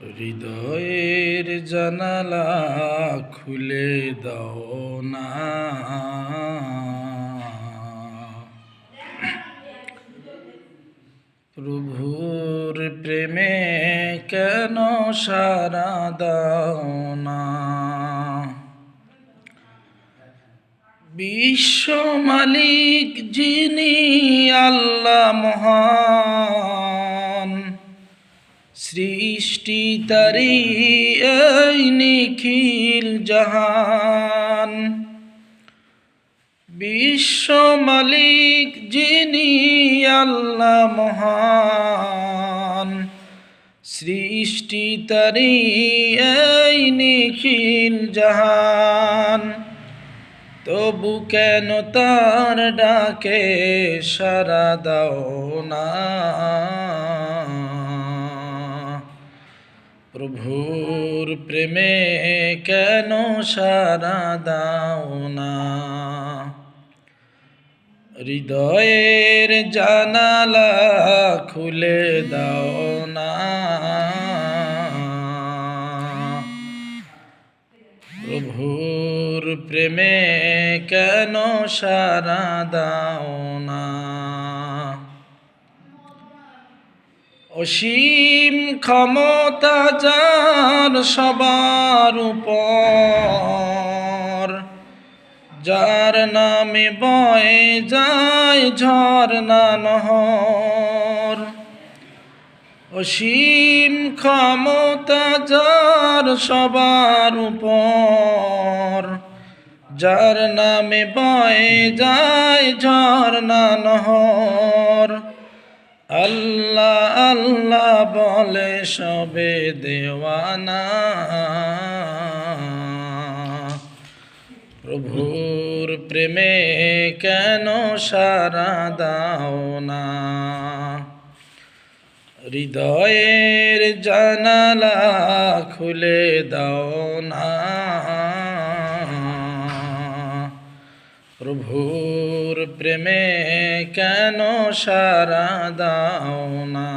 হৃদয়ের জানালা খুলে দাও না, প্রভুর প্রেমে কেন সাড়া দাও না। বিশ্ব মালিক যিনি আল্লাহ মহান, সৃষ্টি তারি এই নিখিল জাহান। বিশ্ব মালিক যিনি আল্লাহ মহান, সৃষ্টি তারি এই নিখিল জাহান। তবু কেন তার ডাকে সাড়া দাও না, প্রভুর প্রেমে কেন সাড়া দাও না। হৃদয়ের জানালা খুলে দাও না, প্রভুর প্রেমে কেন সাড়া দাও না। অসীম ক্ষমতা যার সবার উপর, যার নামে বয়ে যায় ঝরনা নহর। অসীম ক্ষমতা যার সবার উপর, যার নামে বয়ে যায় ঝরনা নহর। আল্লাহ আল্লাহ বলে সবে দেওয়ানা, প্রভুর প্রেমে কেন সাড়া দাও না। হৃদয়ের জানালা খুলে দাও না, প্রভুর প্রেমে কেন সাড়া দাও না।